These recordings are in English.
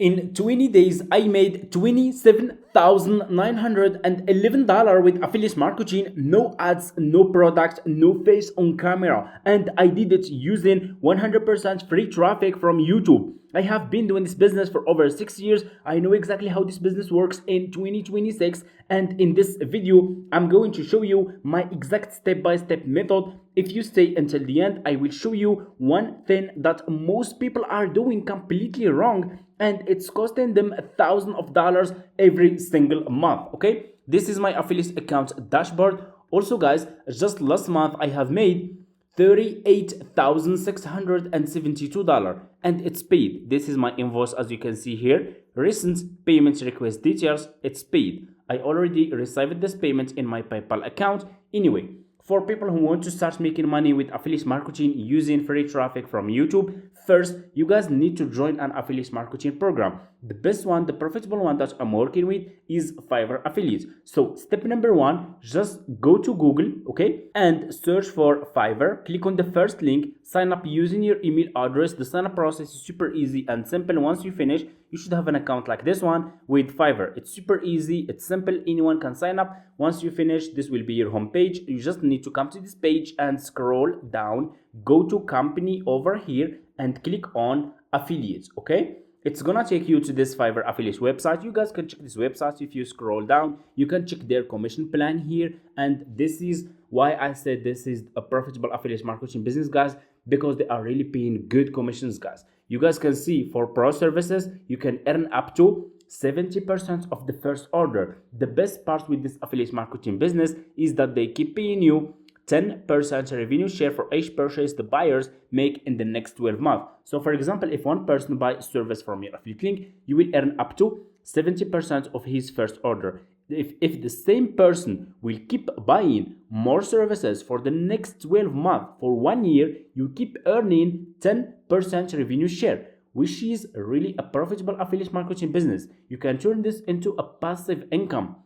In 20 days, I made $27,911 with affiliate marketing, no ads, no product, no face on camera. And I did it using 100% free traffic from YouTube. I have been doing this business for over 6 years. I know exactly how this business works in 2026. And in this video, I'm going to show you my exact step-by-step method. If you stay until the end, I will show you one thing that most people are doing completely wrong, and it's costing them $1,000 every single month. Okay, this is my affiliate account dashboard. Also guys, just last month I have made $38,672 and it's paid. This is my invoice, as you can see here. Recent payment request details, it's paid. I already received this payment in my PayPal account. Anyway, for people who want to start making money with affiliate marketing using free traffic from YouTube, first, you guys need to join an affiliate marketing program. The best one, the profitable one that I'm working with is Fiverr Affiliate. So step number one, just go to Google, okay, and search for Fiverr. Click on the first link, sign up using your email address. The sign up process is super easy and simple. Once you finish, you should have an account like this one with Fiverr. It's super easy, it's simple, anyone can sign up. Once you finish, this will be your home page. You just need to come to this page and scroll down, go to company over here and click on affiliates. Okay, it's gonna take you to this Fiverr affiliate website. You guys can check this website. If you scroll down, you can check their commission plan here, and this is why I said this is a profitable affiliate marketing business, guys, because they are really paying good commissions, guys. You guys can see for pro services, you can earn up to 70% of the first order. The best part with this affiliate marketing business is that they keep paying you 10% revenue share for each purchase the buyers make in the next 12 months. So for example, if one person buys service from your affiliate link, you will earn up to 70% of his first order. If the same person will keep buying more services for the next 12 months, for 1 year, you keep earning 10% revenue share, which is really a profitable affiliate marketing business. You can turn this into a passive income.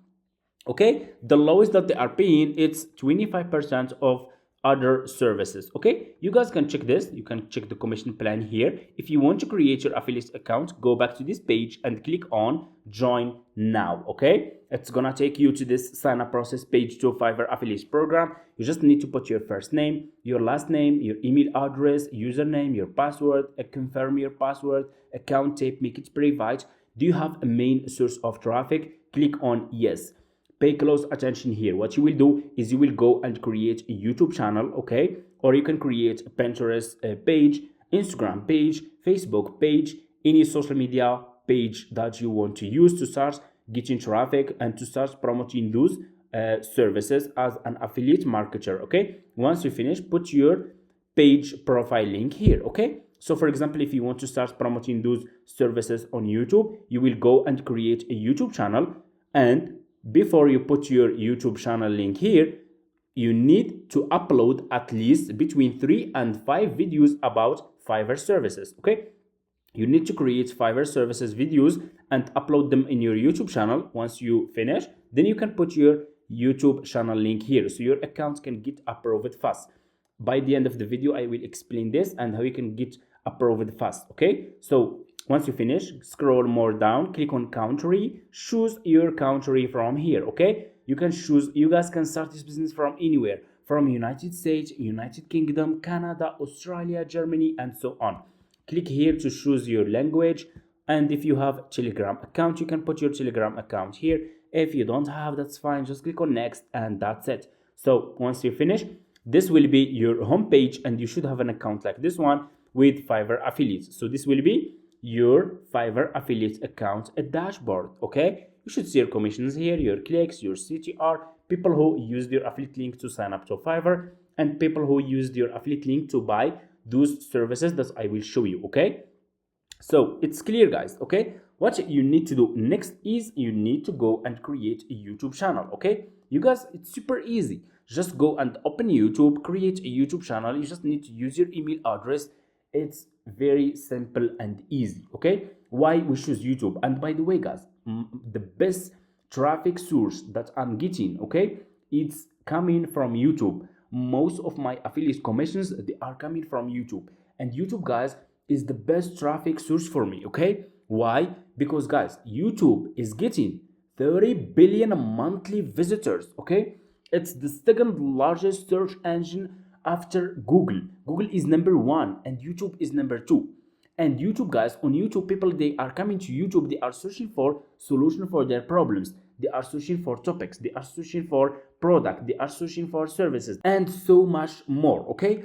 Okay, the lowest that they are paying, it's 25% of other services. Okay, you guys can check this. You can check the commission plan here. If you want to create your affiliate account, go back to this page and click on join now. Okay, it's gonna take you to this sign up process page to Fiverr affiliate program. You just need to put your first name, your last name, your email address, username, your password, confirm your password, account type, make it private. Do you have a main source of traffic? Click on yes. Pay close attention here. What you will do is you will go and create a YouTube channel, okay, or you can create a Pinterest page, Instagram page, Facebook page, any social media page that you want to use to start getting traffic and to start promoting those services as an affiliate marketer. Okay, once you finish, put your page profile link here. Okay, so for example, if you want to start promoting those services on YouTube, you will go and create a YouTube channel, and before you put your YouTube channel link here, you need to upload at least between 3 and 5 videos about Fiverr services. Okay, you need to create Fiverr services videos and upload them in your YouTube channel. Once you finish, then you can put your YouTube channel link here so your account can get approved fast. By the end of the video, I will explain this and how you can get approved fast. Okay, so once you finish, scroll more down, click on country, choose your country from here. Okay, you can choose, you guys can start this business from anywhere, from United States, United Kingdom, Canada, Australia, Germany, and so on. Click here to choose your language, and if you have Telegram account, you can put your Telegram account here. If you don't have, that's fine, just click on next and that's it. So once you finish, this will be your home page, and you should have an account like this one with Fiverr affiliates. So this will be your Fiverr affiliate account dashboard. Okay, you should see your commissions here, your clicks, your CTR, people who used your affiliate link to sign up to Fiverr, and people who used your affiliate link to buy those services that I will show you. Okay, so it's clear, guys. Okay, what you need to do next is you need to go and create a YouTube channel. Okay, you guys, it's super easy. Just go and open YouTube, create a YouTube channel. You just need to use your email address. It's very simple and easy. Okay, why we choose YouTube? And by the way, guys, the best traffic source that I'm getting, okay, it's coming from YouTube. Most of my affiliate commissions, they are coming from YouTube, and YouTube, guys, is the best traffic source for me. Okay, why? Because guys, YouTube is getting 30 billion monthly visitors, okay? It's the second largest search engine after Google. Google is number 1 and YouTube is number 2. And YouTube, guys, on YouTube, people, they are coming to YouTube, they are searching for solution for their problems, they are searching for topics, they are searching for product, they are searching for services, and so much more, okay?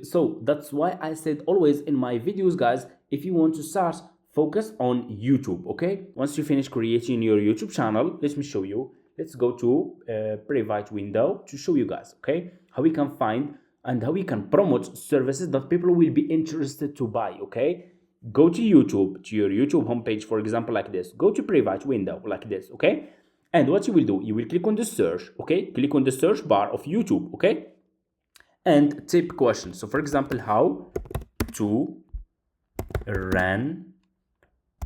So that's why I said always in my videos, guys, if you want to start, focus on YouTube, okay? Once you finish creating your YouTube channel, let me show you. Let's go to private window to show you guys, okay, how we can find and how we can promote services that people will be interested to buy, okay? Go to YouTube, to your YouTube homepage, for example, like this. Go to private window like this, okay? And what you will do, you will click on the search, okay? Click on the search bar of YouTube, okay? And type questions. So for example, how to run,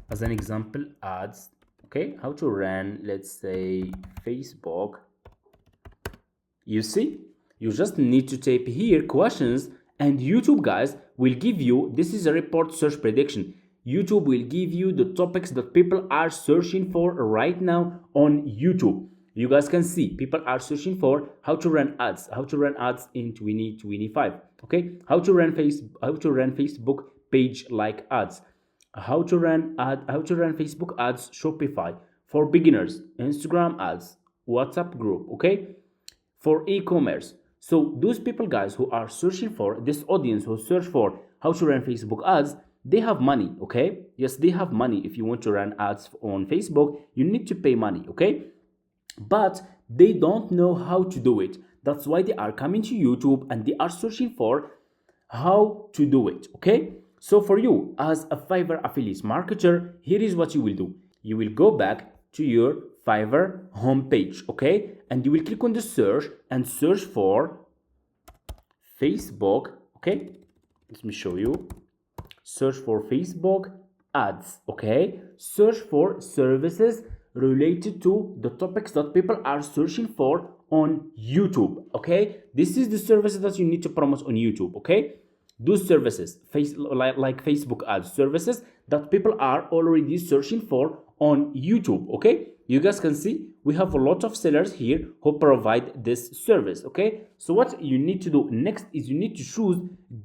as an example, ads, okay? How to run, let's say, Facebook. You see, you just need to type here questions, and YouTube, guys, will give you, this is a report search prediction. YouTube will give you the topics that people are searching for right now on YouTube. You guys can see people are searching for how to run ads in 2025, okay? How to run Facebook page like ads, how to run Facebook ads, Shopify for beginners, Instagram ads, WhatsApp group, okay, for e-commerce. So those people, guys, who are searching for, this audience who search for how to run Facebook ads, they have money, okay? Yes, they have money. If you want to run ads on Facebook, you need to pay money, okay? But they don't know how to do it. That's why they are coming to YouTube and they are searching for how to do it, okay? So for you as a Fiverr affiliate marketer, here is what you will do. You will go back to your Fiverr homepage, okay? And you will click on the search and search for Facebook, okay? Let me show you. Search for Facebook ads, okay? Search for services related to the topics that people are searching for on YouTube, okay? This is the services that you need to promote on YouTube, okay? Those services, like Facebook ads, services that people are already searching for on YouTube, okay? You guys can see we have a lot of sellers here who provide this service, okay? So what you need to do next is you need to choose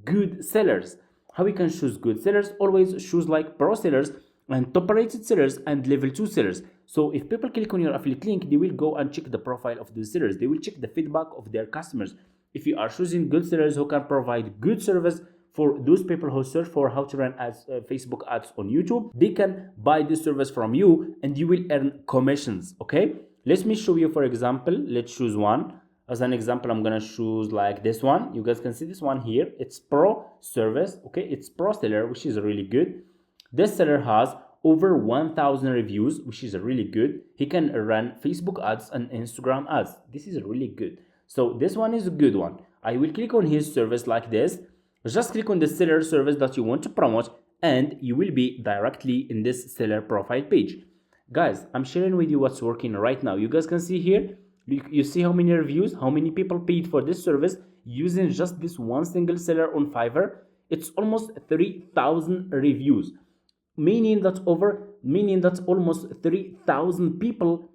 good sellers. How we can choose good sellers? Always choose like pro sellers and top rated sellers and level 2 sellers. So if people click on your affiliate link, they will go and check the profile of the sellers. They will check the feedback of their customers. If you are choosing good sellers who can provide good service for those people who search for how to run ads, Facebook ads on YouTube, they can buy this service from you and you will earn commissions, okay? Let me show you, for example, let's choose one. As an example, I'm gonna choose like this one. You guys can see this one here. It's pro service, okay? It's pro seller, which is really good. This seller has over 1,000 reviews, which is really good. He can run Facebook ads and Instagram ads. This is really good. So this one is a good one. I will click on his service like this. Just click on the seller service that you want to promote and you will be directly in this seller profile page. Guys, I'm sharing with you what's working right now. You guys can see here, you see how many reviews, how many people paid for this service using just this one single seller on Fiverr. It's almost 3,000 reviews, meaning that almost 3,000 people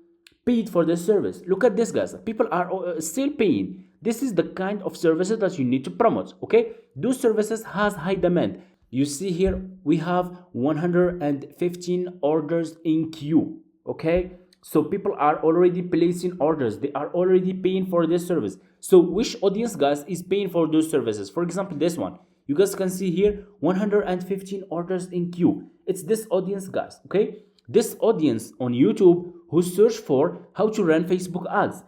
paid for this service. Look at this, guys. People are still paying. This is the kind of services that you need to promote, okay? Those services has high demand. You see here we have 115 orders in queue, okay? So people are already placing orders. They are already paying for this service. So which audience, guys, is paying for those services? For example, this one. You guys can see here 115 orders in queue. It's this audience, guys, okay? This audience on YouTube who search for how to run Facebook ads,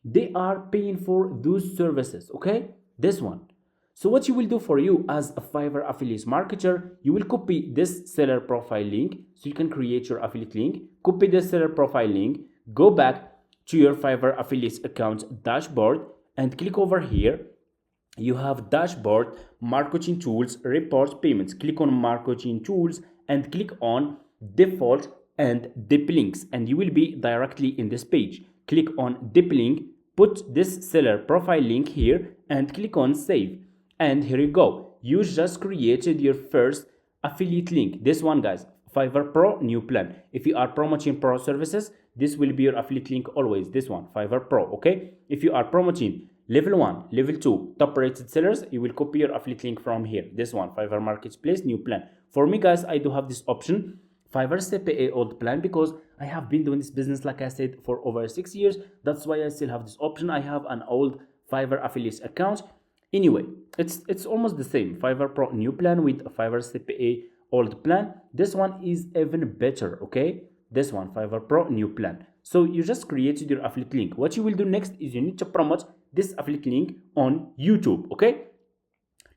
they are paying for those services, okay? This one. So what you will do for you as a Fiverr affiliate marketer, you will copy this seller profile link. So you can create your affiliate link, copy the seller profile link, go back to your Fiverr affiliate account dashboard and click over here. You have dashboard, marketing tools, report payments. Click on marketing tools and click on default and dip links and you will be directly in this page. Click on dip link, put this seller profile link here and click on save. And here you go. You just created your first affiliate link. This one, guys, Fiverr Pro new plan. If you are promoting pro services, this will be your affiliate link always, this one, Fiverr Pro. Okay, if you are promoting level 1, level 2 top rated sellers, you will copy your affiliate link from here, this one, Fiverr Marketplace new plan. For me guys, I do have this option, Fiverr CPA old plan, because I have been doing this business, like I said, for over 6 years. That's why I still have this option. I have an old Fiverr affiliate account. Anyway, it's almost the same, Fiverr Pro new plan with a Fiverr CPA old plan. This one is even better. Okay, this one, Fiverr Pro new plan. So you just created your affiliate link. What you will do next is you need to promote this affiliate link on YouTube. Okay,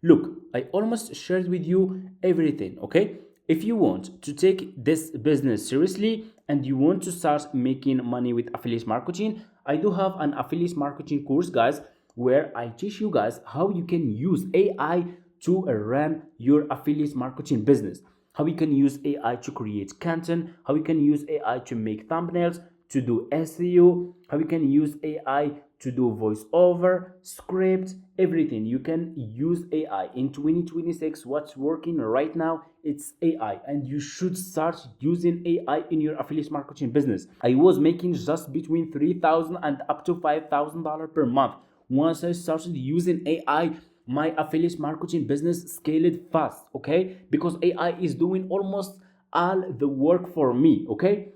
look, I almost shared with you everything. Okay, if you want to take this business seriously and you want to start making money with affiliate marketing, I do have an affiliate marketing course, guys, where I teach you guys how you can use AI to run your affiliate marketing business, how you can use AI to create content, how you can use AI to make thumbnails, to do SEO, how you can use AI to do voiceover, script, everything. You can use AI in 2026. What's working right now, it's AI, and you should start using AI in your affiliate marketing business. I was making just between $3,000 and up to $5,000 per month. Once I started using AI, my affiliate marketing business scaled fast. Okay, because AI is doing almost all the work for me. Okay,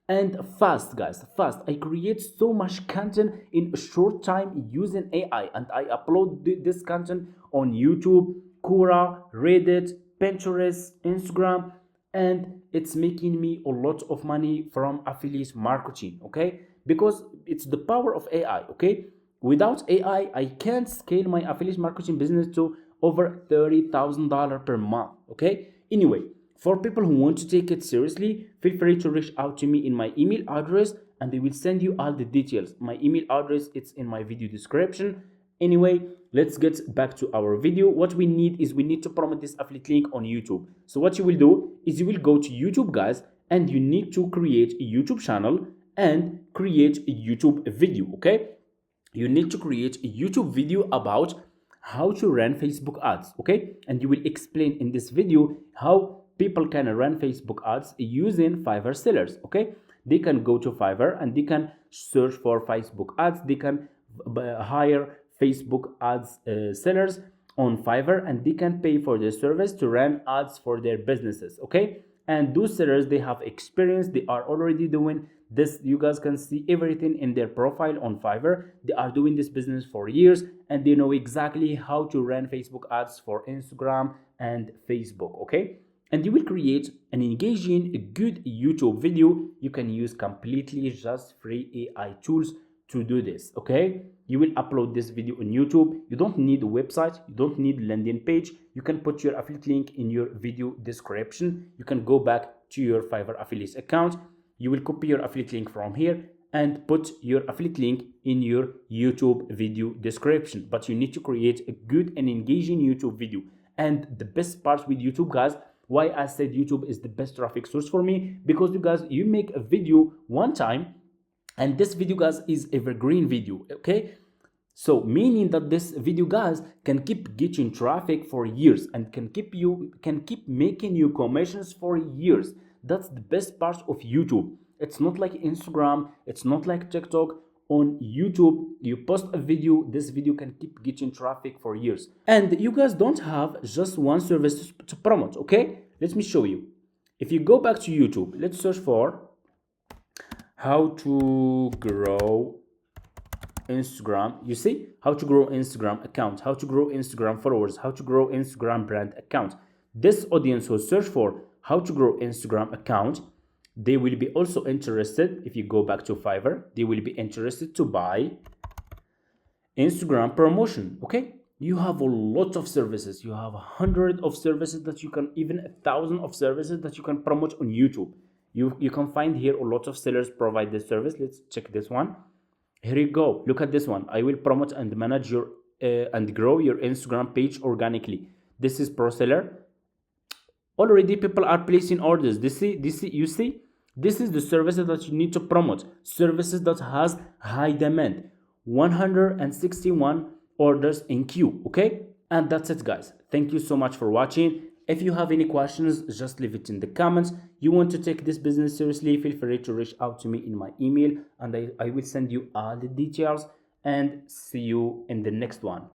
and fast, guys, fast. I create so much content in a short time using AI, and I upload this content on YouTube, Quora, Reddit, Pinterest, Instagram, and it's making me a lot of money from affiliate marketing. Okay, because it's the power of AI. Okay, without AI, I can't scale my affiliate marketing business to over $30,000 per month. Okay, anyway, for people who want to take it seriously, feel free to reach out to me in my email address, and they will send you all the details. My email address, it's in my video description. Anyway, let's get back to our video. What we need is we need to promote this affiliate link on YouTube. So what you will do is you will go to YouTube, guys, and you need to create a YouTube channel and create a YouTube video. Okay, you need to create a YouTube video about how to run Facebook ads. Okay, and you will explain in this video how people can run Facebook ads using Fiverr sellers. Okay, they can go to Fiverr and they can search for Facebook ads. They can hire Facebook ads sellers on Fiverr, and they can pay for their service to run ads for their businesses. Okay, and those sellers, they have experience, they are already doing this. You guys can see everything in their profile on Fiverr. They are doing this business for years, and they know exactly how to run Facebook ads for Instagram and Facebook. Okay, and you will create an engaging, good YouTube video. You can use completely just free AI tools to do this. Okay, you will upload this video on YouTube. You don't need a website, you don't need landing page. You can put your affiliate link in your video description. You can go back to your Fiverr affiliate account. You will copy your affiliate link from here and put your affiliate link in your YouTube video description. But you need to create a good and engaging YouTube video. And the best part with YouTube, guys, why I said YouTube is the best traffic source for me, because you guys, you make a video one time and this video, guys, is evergreen video. Okay, so meaning that this video, guys, can keep getting traffic for years and can keep making you commissions for years. That's the best part of YouTube. It's not like Instagram, it's not like TikTok. On YouTube, you post a video, this video can keep getting traffic for years. And you guys don't have just one service to promote. Okay, let me show you. If you go back to YouTube, let's search for how to grow Instagram. You see, how to grow Instagram account, how to grow Instagram followers, how to grow Instagram brand account. This audience will search for how to grow Instagram account. They will be also interested, if you go back to Fiverr, they will be interested to buy Instagram promotion. Okay, you have a lot of services. You have 100 of services that you can, even 1,000 of services that you can promote on YouTube. You can find here a lot of sellers provide this service. Let's check this one. Here you go. Look at this one. I will promote and manage your and grow your Instagram page organically. This is pro seller. Already people are placing orders. You see, this is the services that you need to promote. Services that has high demand. 161 orders in queue. Okay, and that's it, guys. Thank you so much for watching. If you have any questions, just leave it in the comments. You want to take this business seriously, feel free to reach out to me in my email, and I will send you all the details. And see you in the next one.